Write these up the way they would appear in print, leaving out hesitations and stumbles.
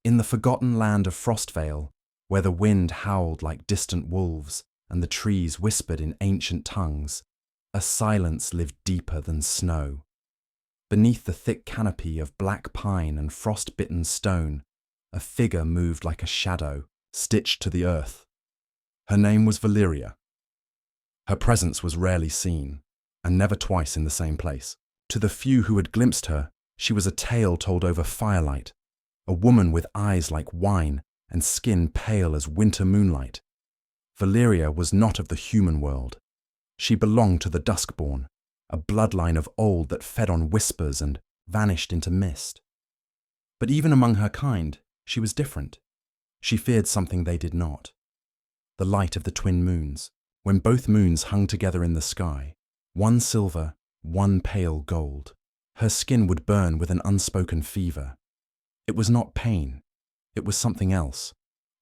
In the forgotten land of Frostvale, where the wind howled like distant wolves and the trees whispered in ancient tongues, a silence lived deeper than snow. Beneath the thick canopy of black pine and frost-bitten stone, a figure moved like a shadow, stitched to the earth. Her name was Valeria. Her presence was rarely seen, and never twice in the same place. To the few who had glimpsed her, she was a tale told over firelight, a woman with eyes like wine and skin pale as winter moonlight. Valeria was not of the human world. She belonged to the Duskborn, a bloodline of old that fed on whispers and vanished into mist. But even among her kind, she was different. She feared something they did not. The light of the twin moons, when both moons hung together in the sky, one silver, one pale gold. Her skin would burn with an unspoken fever. It was not pain. It was something else,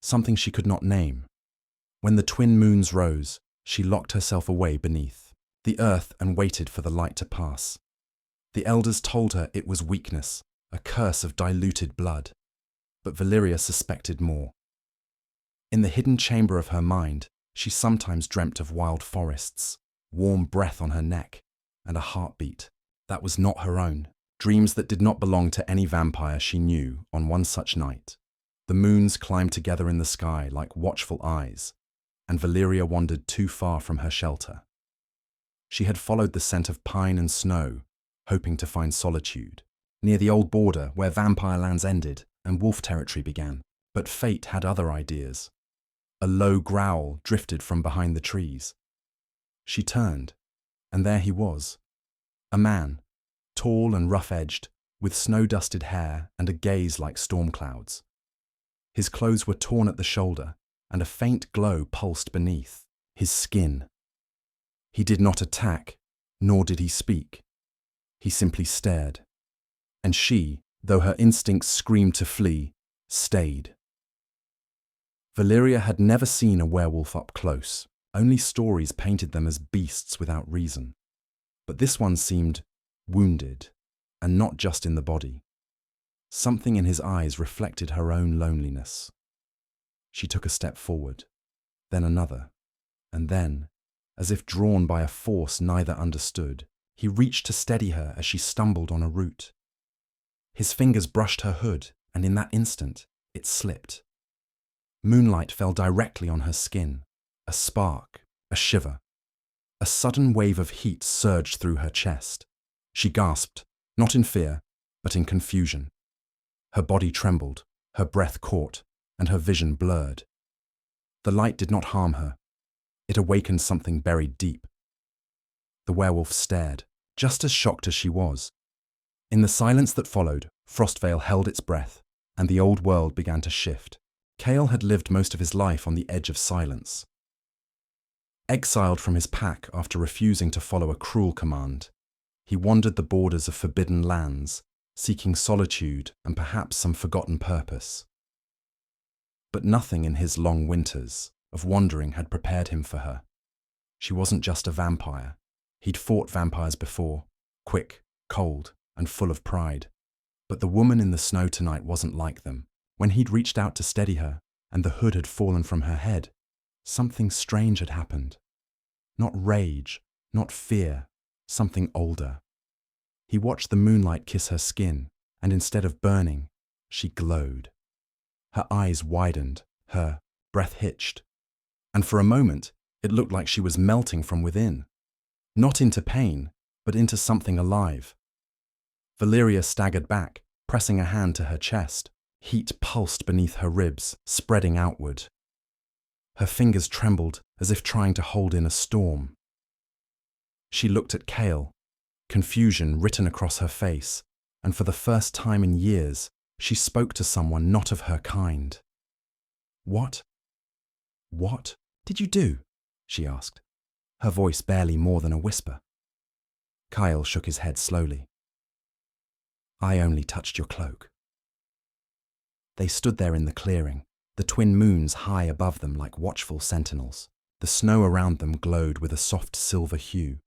something she could not name. When the twin moons rose, she locked herself away beneath the earth and waited for the light to pass. The elders told her it was weakness, a curse of diluted blood. But Valeria suspected more. In the hidden chamber of her mind, she sometimes dreamt of wild forests, warm breath on her neck, and a heartbeat that was not her own. Dreams that did not belong to any vampire she knew on one such night. The moons climbed together in the sky like watchful eyes, and Valeria wandered too far from her shelter. She had followed the scent of pine and snow, hoping to find solitude, near the old border where vampire lands ended and wolf territory began. But fate had other ideas. A low growl drifted from behind the trees. She turned, and there he was, a man, tall and rough-edged, with snow-dusted hair and a gaze like storm clouds. His clothes were torn at the shoulder, and a faint glow pulsed beneath his skin. He did not attack, nor did he speak. He simply stared. And she, though her instincts screamed to flee, stayed. Valeria had never seen a werewolf up close. Only stories painted them as beasts without reason. But this one seemed wounded, and not just in the body. Something in his eyes reflected her own loneliness. She took a step forward, then another, and then, as if drawn by a force neither understood, he reached to steady her as she stumbled on a root. His fingers brushed her hood, and in that instant, it slipped. Moonlight fell directly on her skin, a spark, a shiver. A sudden wave of heat surged through her chest. She gasped, not in fear, but in confusion. Her body trembled, her breath caught, and her vision blurred. The light did not harm her. It awakened something buried deep. The werewolf stared, just as shocked as she was. In the silence that followed, Frostvale held its breath, and the old world began to shift. Cale had lived most of his life on the edge of silence. Exiled from his pack after refusing to follow a cruel command, he wandered the borders of forbidden lands, seeking solitude and perhaps some forgotten purpose. But nothing in his long winters of wandering had prepared him for her. She wasn't just a vampire. He'd fought vampires before, quick, cold, and full of pride. But the woman in the snow tonight wasn't like them. When he'd reached out to steady her, and the hood had fallen from her head, something strange had happened. Not rage, not fear, something older. He watched the moonlight kiss her skin, and instead of burning, she glowed. Her eyes widened, her breath hitched, and for a moment, it looked like she was melting from within. Not into pain, but into something alive. Valeria staggered back, pressing a hand to her chest. Heat pulsed beneath her ribs, spreading outward. Her fingers trembled as if trying to hold in a storm. She looked at Cale, confusion written across her face, and for the first time in years, she spoke to someone not of her kind. What did you do?" she asked, her voice barely more than a whisper. Kyle shook his head slowly. "I only touched your cloak." They stood there in the clearing, the twin moons high above them like watchful sentinels. The snow around them glowed with a soft silver hue.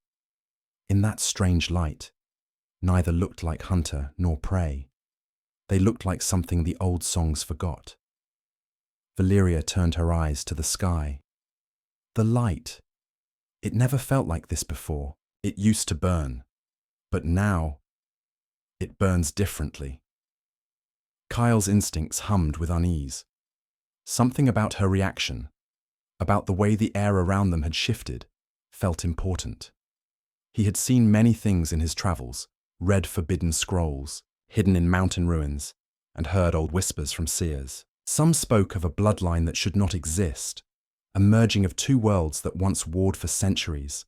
In that strange light, neither looked like hunter nor prey. They looked like something the old songs forgot. Valeria turned her eyes to the sky. The light. It never felt like this before. It used to burn. But now, it burns differently. Kyle's instincts hummed with unease. Something about her reaction, about the way the air around them had shifted, felt important. He had seen many things in his travels, read forbidden scrolls, hidden in mountain ruins, and heard old whispers from seers. Some spoke of a bloodline that should not exist, a merging of two worlds that once warred for centuries.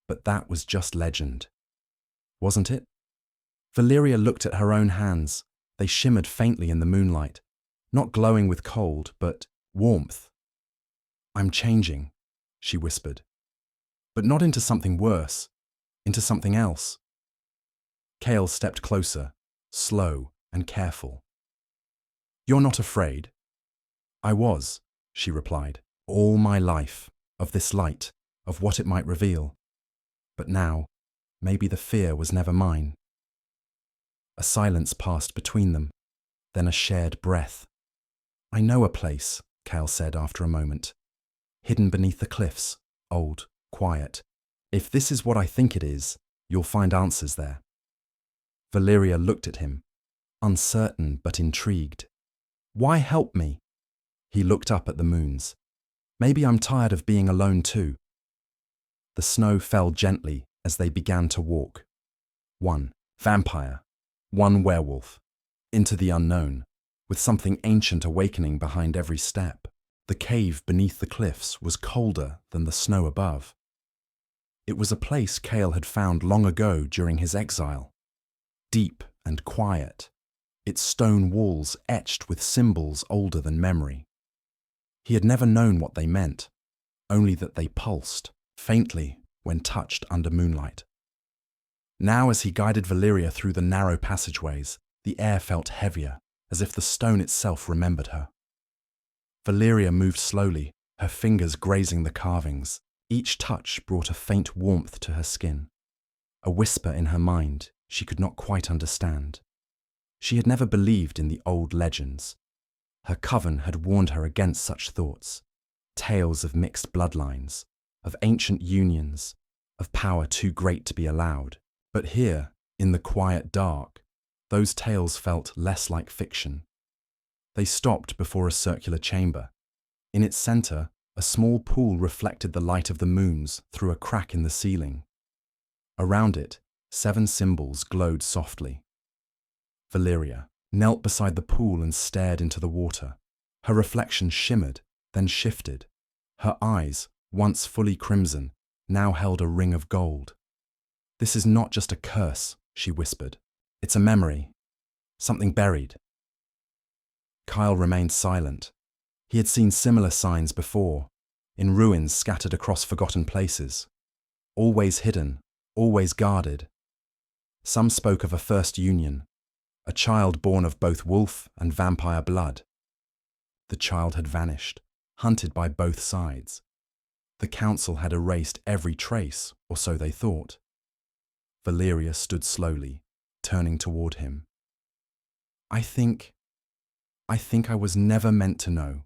But that was just legend. Wasn't it? Valeria looked at her own hands. They shimmered faintly in the moonlight, not glowing with cold, but warmth. "I'm changing," she whispered. But not into something worse, into something else. Kale stepped closer, slow and careful. "You're not afraid?" "I was," she replied, "all my life, of this light, of what it might reveal. But now, maybe the fear was never mine." A silence passed between them, then a shared breath. "I know a place," Kale said after a moment. "Hidden beneath the cliffs, old, quiet. If this is what I think it is, you'll find answers there." Valeria looked at him, uncertain but intrigued. "Why help me?" He looked up at the moons. "Maybe I'm tired of being alone too." The snow fell gently as they began to walk. One vampire, one werewolf, into the unknown, with something ancient awakening behind every step. The cave beneath the cliffs was colder than the snow above. It was a place Kale had found long ago during his exile. Deep and quiet, its stone walls etched with symbols older than memory. He had never known what they meant, only that they pulsed, faintly when touched under moonlight. Now, as he guided Valeria through the narrow passageways, the air felt heavier, as if the stone itself remembered her. Valeria moved slowly, her fingers grazing the carvings. Each touch brought a faint warmth to her skin. A whisper in her mind she could not quite understand. She had never believed in the old legends. Her coven had warned her against such thoughts. Tales of mixed bloodlines, of ancient unions, of power too great to be allowed. But here, in the quiet dark, those tales felt less like fiction. They stopped before a circular chamber. In its center, a small pool reflected the light of the moons through a crack in the ceiling. Around it, 7 symbols glowed softly. Valeria knelt beside the pool and stared into the water. Her reflection shimmered, then shifted. Her eyes, once fully crimson, now held a ring of gold. "This is not just a curse," she whispered. "It's a memory. Something buried." Kyle remained silent. He had seen similar signs before, in ruins scattered across forgotten places. Always hidden, always guarded. Some spoke of a first union, a child born of both wolf and vampire blood. The child had vanished, hunted by both sides. The council had erased every trace, or so they thought. Valeria stood slowly, turning toward him. I think I was never meant to know."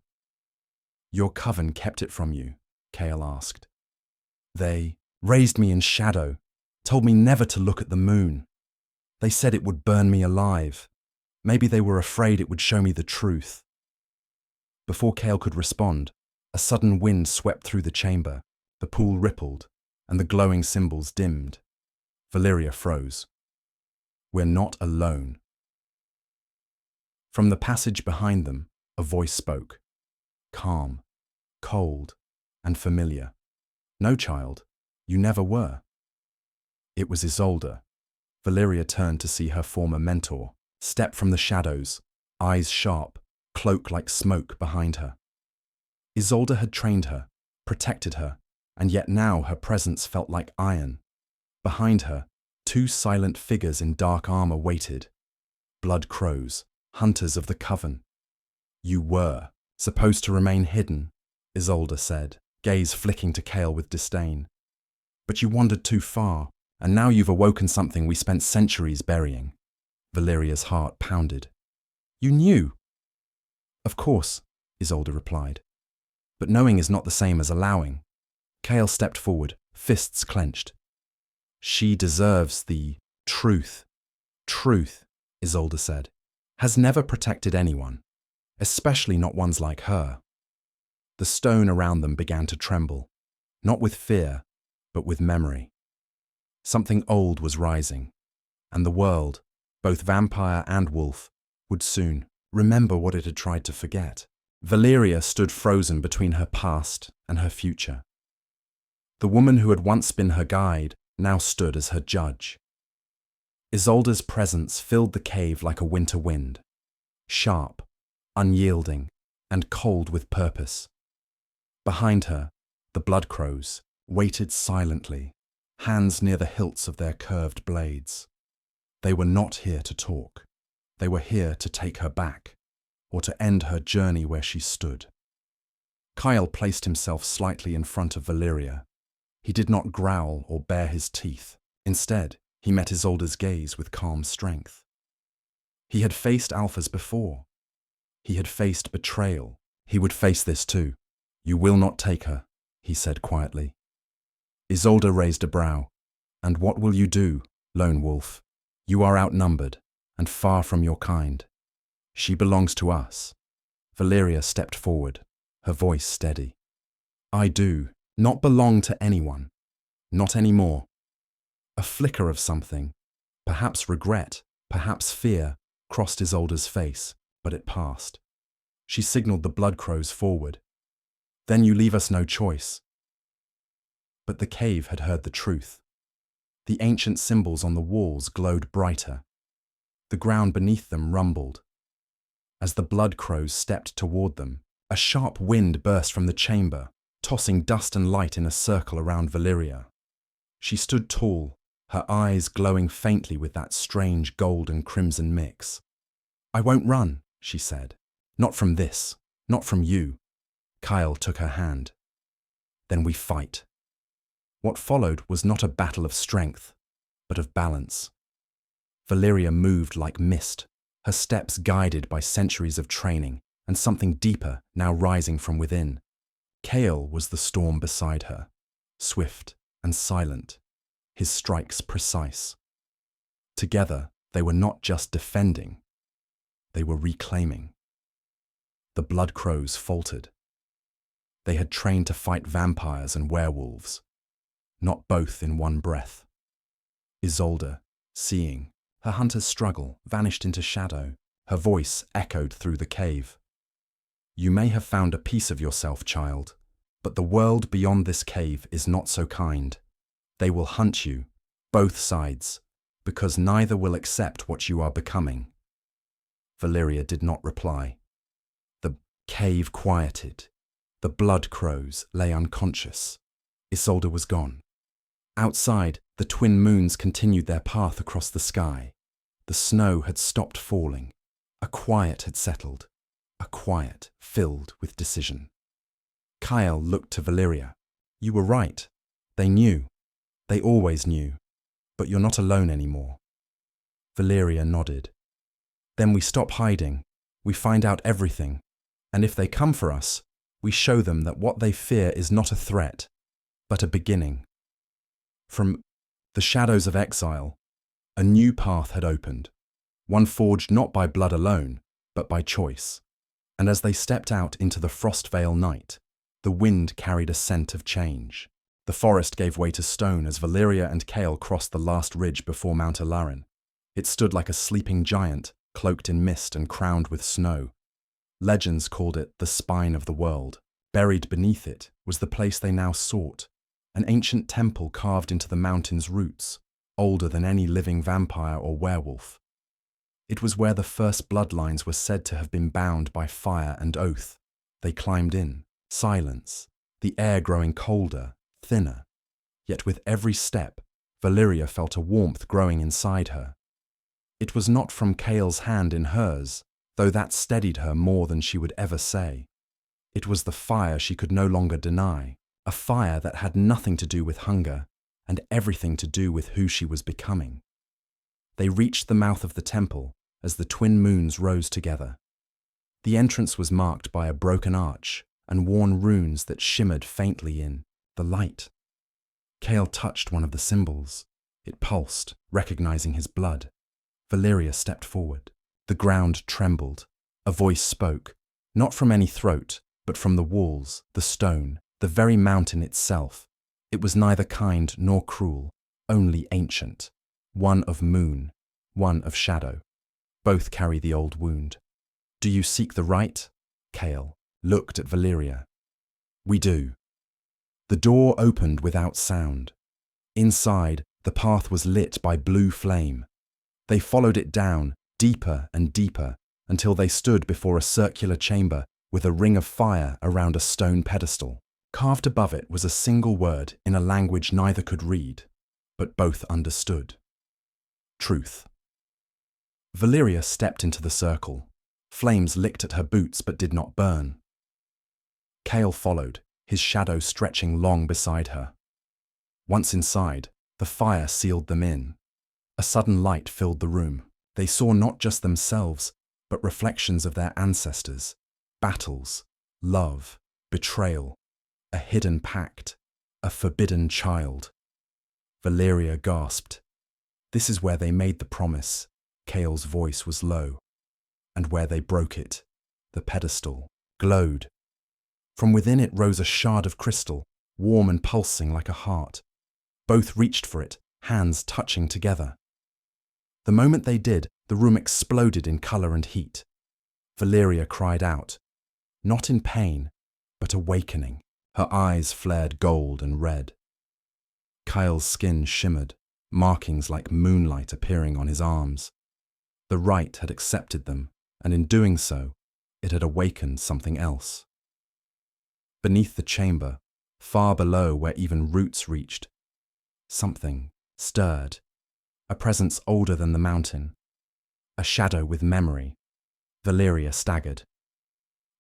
"Your coven kept it from you?" Kale asked. "They raised me in shadow, told me never to look at the moon. They said it would burn me alive. Maybe they were afraid it would show me the truth." Before Kale could respond, a sudden wind swept through the chamber. The pool rippled, and the glowing symbols dimmed. Valeria froze. "We're not alone." From the passage behind them, a voice spoke. Calm, cold, and familiar. "No, child, you never were." It was Isolde. Valeria turned to see her former mentor, step from the shadows, eyes sharp, cloak like smoke behind her. Isolde had trained her, protected her, and yet now her presence felt like iron. Behind her, 2 silent figures in dark armor waited. Blood crows, hunters of the coven. "You were supposed to remain hidden," Isolde said, gaze flicking to Kale with disdain. "But you wandered too far, and now you've awoken something we spent centuries burying." Valeria's heart pounded. You knew? Of course, Isolde replied. But knowing is not the same as allowing. Cale stepped forward, fists clenched. She deserves the truth. Truth, Isolde said, has never protected anyone, especially not ones like her. The stone around them began to tremble, not with fear, but with memory. Something old was rising, and the world, both vampire and wolf, would soon remember what it had tried to forget. Valeria stood frozen between her past and her future. The woman who had once been her guide now stood as her judge. Isolde's presence filled the cave like a winter wind, sharp, unyielding, and cold with purpose. Behind her, the blood crows waited silently, hands near the hilts of their curved blades. They were not here to talk. They were here to take her back, or to end her journey where she stood. Kyle placed himself slightly in front of Valeria. He did not growl or bare his teeth. Instead, he met Isolde's gaze with calm strength. He had faced alphas before. He had faced betrayal. He would face this too. You will not take her, he said quietly. Isolde raised a brow. And what will you do, lone wolf? You are outnumbered, and far from your kind. She belongs to us. Valeria stepped forward, her voice steady. I do not belong to anyone. Not anymore. A flicker of something, perhaps regret, perhaps fear, crossed Isolde's face, but it passed. She signaled the blood crows forward. Then you leave us no choice. But the cave had heard the truth. The ancient symbols on the walls glowed brighter. The ground beneath them rumbled. As the blood crows stepped toward them, a sharp wind burst from the chamber, tossing dust and light in a circle around Valeria. She stood tall, her eyes glowing faintly with that strange gold and crimson mix. I won't run, she said. Not from this, not from you. Kyle took her hand. Then we fight. What followed was not a battle of strength, but of balance. Valeria moved like mist, her steps guided by centuries of training and something deeper now rising from within. Kale was the storm beside her, swift and silent, his strikes precise. Together, they were not just defending, they were reclaiming. The blood crows faltered. They had trained to fight vampires and werewolves, not both in one breath. Isolde, seeing her hunter's struggle, vanished into shadow. Her voice echoed through the cave. You may have found a piece of yourself, child, but the world beyond this cave is not so kind. They will hunt you, both sides, because neither will accept what you are becoming. Valeria did not reply. The cave quieted. The blood crows lay unconscious. Isolde was gone. Outside, the twin moons continued their path across the sky. The snow had stopped falling. A quiet had settled, a quiet filled with decision. Kyle looked to Valeria. You were right. They knew. They always knew. But you're not alone anymore. Valeria nodded. Then we stop hiding. We find out everything. And if they come for us, we show them that what they fear is not a threat, but a beginning. From the shadows of exile, a new path had opened, one forged not by blood alone, but by choice. And as they stepped out into the frost veil night, the wind carried a scent of change. The forest gave way to stone as Valeria and Kale crossed the last ridge before Mount Ilarin. It stood like a sleeping giant, cloaked in mist and crowned with snow. Legends called it the spine of the world. Buried beneath it was the place they now sought, an ancient temple carved into the mountain's roots, older than any living vampire or werewolf. It was where the first bloodlines were said to have been bound by fire and oath. They climbed in, silence, the air growing colder, thinner. Yet with every step, Valeria felt a warmth growing inside her. It was not from Kale's hand in hers, though that steadied her more than she would ever say. It was the fire she could no longer deny, a fire that had nothing to do with hunger and everything to do with who she was becoming. They reached the mouth of the temple, as the twin moons rose together. The entrance was marked by a broken arch and worn runes that shimmered faintly in the light. Cale touched one of the symbols. It pulsed, recognizing his blood. Valeria stepped forward. The ground trembled. A voice spoke, not from any throat, but from the walls, the stone, the very mountain itself. It was neither kind nor cruel, only ancient. One of moon, one of shadow. Both carry the old wound. Do you seek the right? Cale looked at Valeria. We do. The door opened without sound. Inside, the path was lit by blue flame. They followed it down, deeper and deeper, until they stood before a circular chamber with a ring of fire around a stone pedestal. Carved above it was a single word in a language neither could read, but both understood. Truth. Valeria stepped into the circle. Flames licked at her boots but did not burn. Cale followed, his shadow stretching long beside her. Once inside, the fire sealed them in. A sudden light filled the room. They saw not just themselves, but reflections of their ancestors, battles, love, betrayal, a hidden pact, a forbidden child. Valeria gasped. This is where they made the promise. Cale's voice was low. And where they broke it, the pedestal glowed. From within it rose a shard of crystal, warm and pulsing like a heart. Both reached for it, hands touching together. The moment they did, the room exploded in color and heat. Valeria cried out, not in pain, but awakening. Her eyes flared gold and red. Cale's skin shimmered, markings like moonlight appearing on his arms. The rite had accepted them, and in doing so, it had awakened something else. Beneath the chamber, far below where even roots reached, something stirred, a presence older than the mountain, a shadow with memory. Valeria staggered.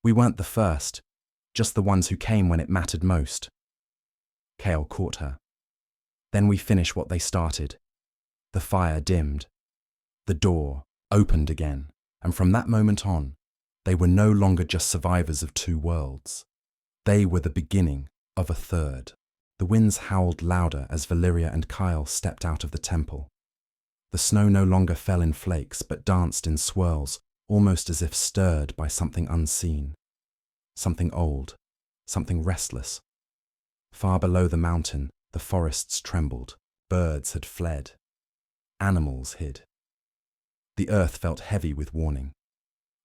We weren't the first, just the ones who came when it mattered most. Cale caught her. Then we finish what they started. The fire dimmed. The door opened again, and from that moment on, they were no longer just survivors of two worlds. They were the beginning of a third. The winds howled louder as Valeria and Cale stepped out of the temple. The snow no longer fell in flakes, but danced in swirls, almost as if stirred by something unseen. Something old, something restless. Far below the mountain, the forests trembled. Birds had fled. Animals hid. The earth felt heavy with warning.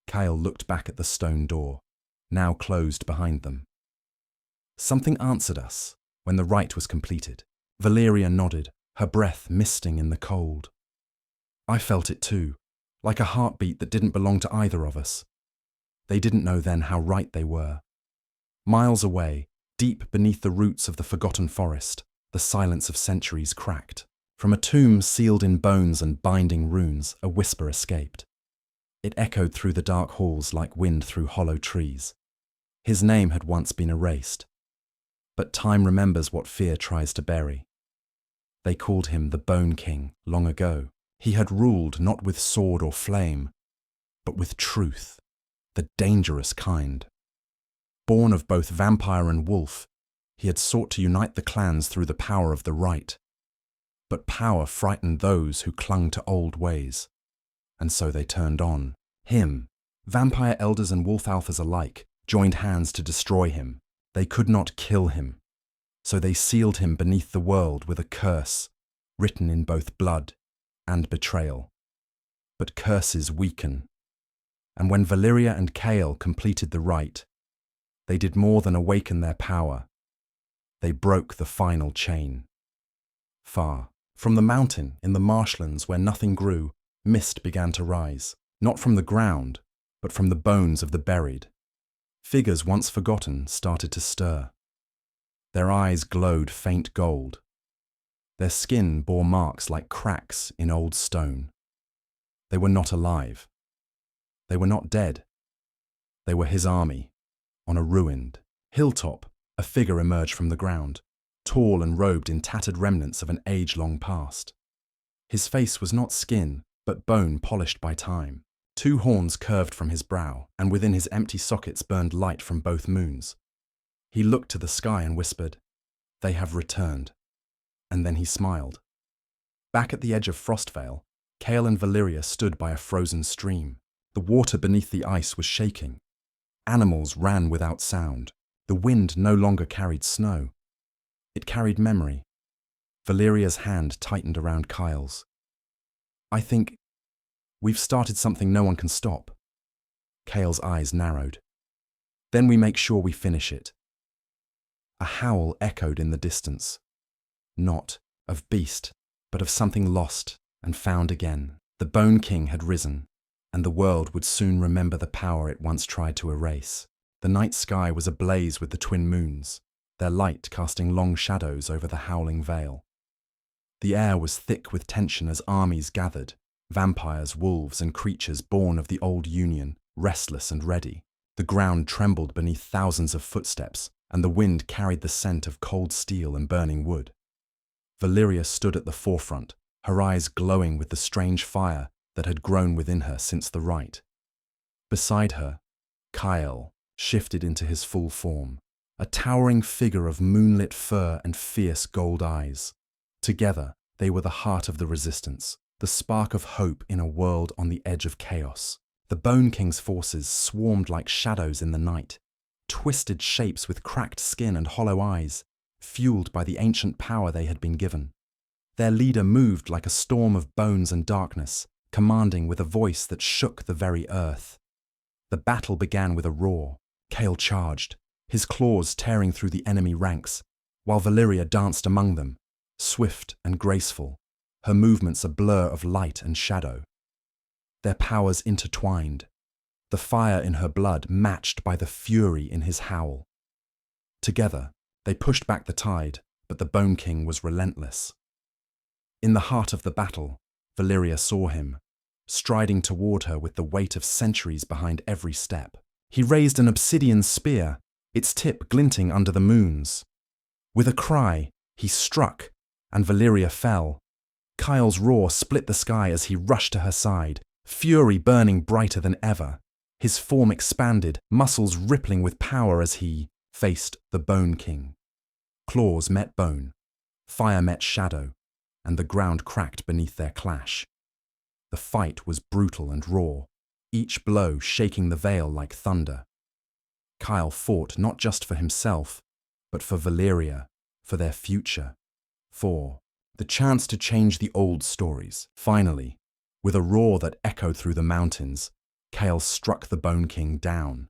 Cale looked back at the stone door, now closed behind them. Something answered us when the rite was completed. Valeria nodded, her breath misting in the cold. I felt it too, like a heartbeat that didn't belong to either of us. They didn't know then how right they were. Miles away, deep beneath the roots of the forgotten forest, the silence of centuries cracked. From a tomb sealed in bones and binding runes, a whisper escaped. It echoed through the dark halls like wind through hollow trees. His name had once been erased. But time remembers what fear tries to bury. They called him the Bone King long ago. He had ruled not with sword or flame, but with truth, the dangerous kind. Born of both vampire and wolf, he had sought to unite the clans through the power of the rite. But power frightened those who clung to old ways, and so they turned on him. Vampire elders and wolf alphas alike joined hands to destroy him. They could not kill him, so they sealed him beneath the world with a curse, written in both blood and betrayal. But curses weaken, and when Valeria and Cale completed the rite, they did more than awaken their power. They broke the final chain. Far from the mountain, in the marshlands where nothing grew, mist began to rise, not from the ground, but from the bones of the buried. Figures once forgotten started to stir. Their eyes glowed faint gold. Their skin bore marks like cracks in old stone. They were not alive. They were not dead. They were his army. On a ruined hilltop, a figure emerged from the ground, tall and robed in tattered remnants of an age long past. His face was not skin, but bone polished by time. 2 horns curved from his brow, and within his empty sockets burned light from both moons. He looked to the sky and whispered, "They have returned." And then he smiled. Back at the edge of Frostvale, Kale and Valyria stood by a frozen stream. The water beneath the ice was shaking. Animals ran without sound. The wind no longer carried snow. It carried memory. Valyria's hand tightened around Kyle's. "I think we've started something no one can stop." Kale's eyes narrowed. "Then we make sure we finish it." A howl echoed in the distance. Not of beast, but of something lost and found again. The Bone King had risen, and the world would soon remember the power it once tried to erase. The night sky was ablaze with the twin moons, their light casting long shadows over the howling vale. The air was thick with tension as armies gathered, vampires, wolves, and creatures born of the old Union, restless and ready. The ground trembled beneath thousands of footsteps, and the wind carried the scent of cold steel and burning wood. Valyria stood at the forefront, her eyes glowing with the strange fire that had grown within her since the rite. Beside her, Kyle shifted into his full form, a towering figure of moonlit fur and fierce gold eyes. Together, they were the heart of the resistance, the spark of hope in a world on the edge of chaos. The Bone King's forces swarmed like shadows in the night, twisted shapes with cracked skin and hollow eyes, fueled by the ancient power they had been given. Their leader moved like a storm of bones and darkness, commanding with a voice that shook the very earth. The battle began with a roar. Kale charged, his claws tearing through the enemy ranks, while Valyria danced among them, swift and graceful, her movements a blur of light and shadow. Their powers intertwined, the fire in her blood matched by the fury in his howl. Together, they pushed back the tide, but the Bone King was relentless. In the heart of the battle, Valyria saw him, striding toward her with the weight of centuries behind every step. He raised an obsidian spear, its tip glinting under the moons. With a cry, he struck, and Valyria fell. Kyle's roar split the sky as he rushed to her side, fury burning brighter than ever. His form expanded, muscles rippling with power as he faced the Bone King. Claws met bone, fire met shadow, and the ground cracked beneath their clash. The fight was brutal and raw, each blow shaking the veil like thunder. Kyle fought not just for himself, but for Valyria, for their future, for the chance to change the old stories. Finally, with a roar that echoed through the mountains, Kale struck the Bone King down.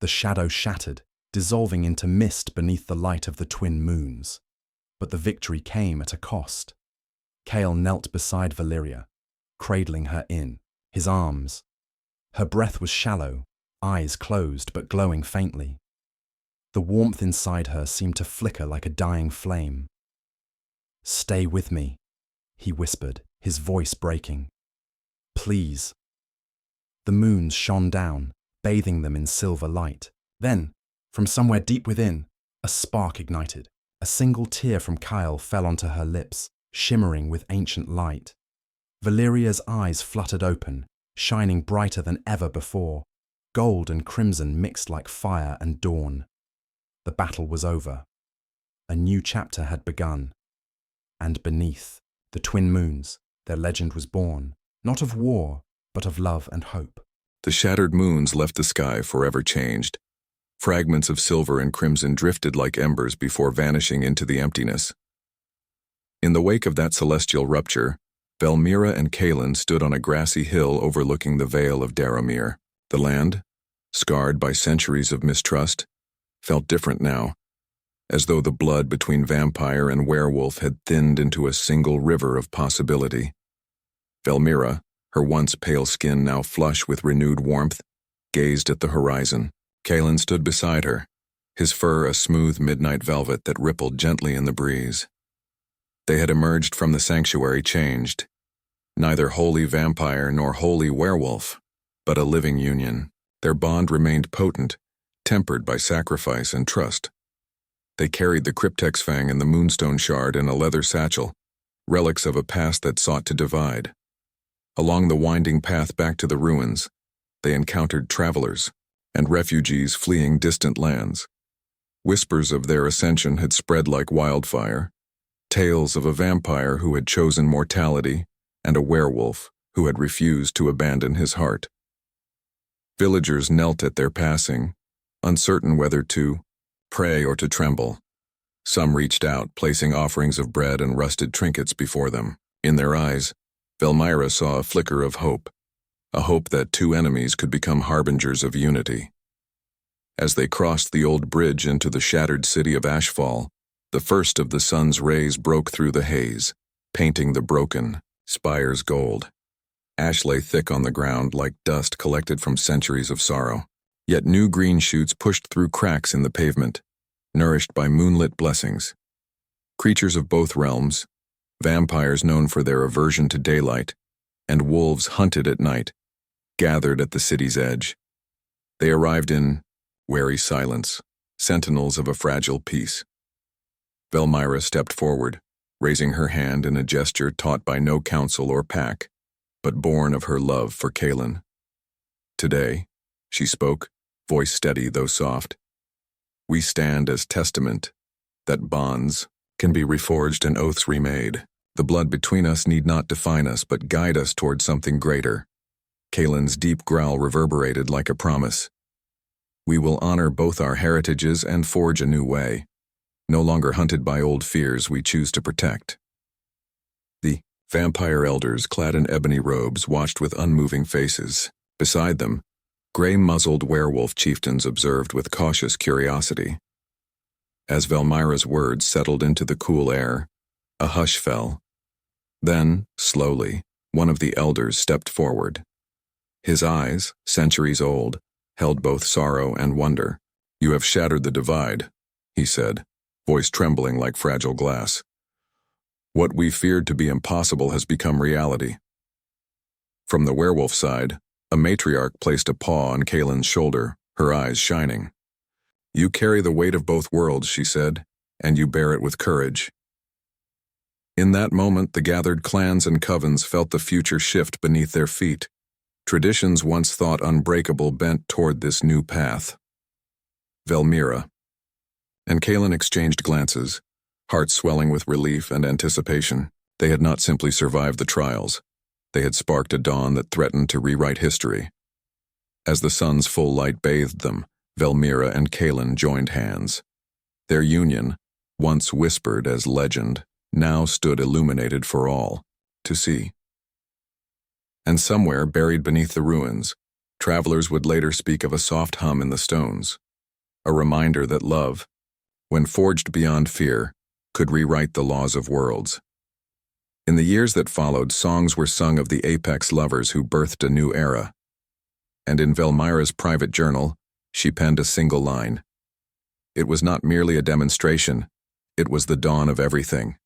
The shadow shattered, dissolving into mist beneath the light of the twin moons. But the victory came at a cost. Kale knelt beside Valyria, cradling her in his arms. Her breath was shallow, eyes closed but glowing faintly. The warmth inside her seemed to flicker like a dying flame. "Stay with me," he whispered, his voice breaking. "Please." The moons shone down, bathing them in silver light. Then, from somewhere deep within, a spark ignited. A single tear from Kyle fell onto her lips, shimmering with ancient light. Valyria's eyes fluttered open, shining brighter than ever before. Gold and crimson mixed like fire and dawn. The battle was over. A new chapter had begun. And beneath the twin moons, their legend was born, not of war, but of love and hope. The shattered moons left the sky forever changed. Fragments of silver and crimson drifted like embers before vanishing into the emptiness. In the wake of that celestial rupture, Velmira and Kaelin stood on a grassy hill overlooking the Vale of Daramir. The land, scarred by centuries of mistrust, felt different now, as though the blood between vampire and werewolf had thinned into a single river of possibility. Velmira, her once pale skin now flush with renewed warmth, gazed at the horizon. Kaelin stood beside her, his fur a smooth midnight velvet that rippled gently in the breeze. They had emerged from the sanctuary changed, neither wholly vampire nor wholly werewolf, but a living union. Their bond remained potent, tempered by sacrifice and trust. They carried the Cryptex Fang and the Moonstone Shard in a leather satchel, relics of a past that sought to divide. Along the winding path back to the ruins, they encountered travelers and refugees fleeing distant lands. Whispers of their ascension had spread like wildfire, tales of a vampire who had chosen mortality and a werewolf who had refused to abandon his heart. Villagers knelt at their passing, uncertain whether to pray or to tremble. Some reached out, placing offerings of bread and rusted trinkets before them. In their eyes, Velmyra saw a flicker of hope, a hope that two enemies could become harbingers of unity. As they crossed the old bridge into the shattered city of Ashfall, the first of the sun's rays broke through the haze, painting the broken spires gold. Ash lay thick on the ground like dust collected from centuries of sorrow. Yet new green shoots pushed through cracks in the pavement, nourished by moonlit blessings. Creatures of both realms, vampires known for their aversion to daylight, and wolves hunted at night, gathered at the city's edge. They arrived in wary silence, sentinels of a fragile peace. Velmyra stepped forward, raising her hand in a gesture taught by no council or pack, but born of her love for Kaelin. Today, she spoke, voice steady though soft, we stand as testament that bonds can be reforged and oaths remade. The blood between us need not define us but guide us toward something greater. Kaelin's deep growl reverberated like a promise. We will honor both our heritages and forge a new way. No longer hunted by old fears we choose to protect. The vampire elders, clad in ebony robes, watched with unmoving faces. Beside them, gray-muzzled werewolf chieftains observed with cautious curiosity. As Velmyra's words settled into the cool air, a hush fell. Then, slowly, one of the elders stepped forward. His eyes, centuries old, held both sorrow and wonder. You have shattered the divide, he said, voice trembling like fragile glass. What we feared to be impossible has become reality. From the werewolf side, a matriarch placed a paw on Kaelin's shoulder, her eyes shining. You carry the weight of both worlds, she said, and you bear it with courage. In that moment, the gathered clans and covens felt the future shift beneath their feet. Traditions once thought unbreakable bent toward this new path. Velmyra and Kaelin exchanged glances, hearts swelling with relief and anticipation. They had not simply survived the trials. They had sparked a dawn that threatened to rewrite history. As the sun's full light bathed them, Velmyra and Kaelin joined hands. Their union, once whispered as legend, now stood illuminated for all to see. And somewhere, buried beneath the ruins, travelers would later speak of a soft hum in the stones, a reminder that love, when forged beyond fear, could rewrite the laws of worlds. In the years that followed, songs were sung of the apex lovers who birthed a new era. And in Velmyra's private journal, she penned a single line. It was not merely a demonstration, it was the dawn of everything.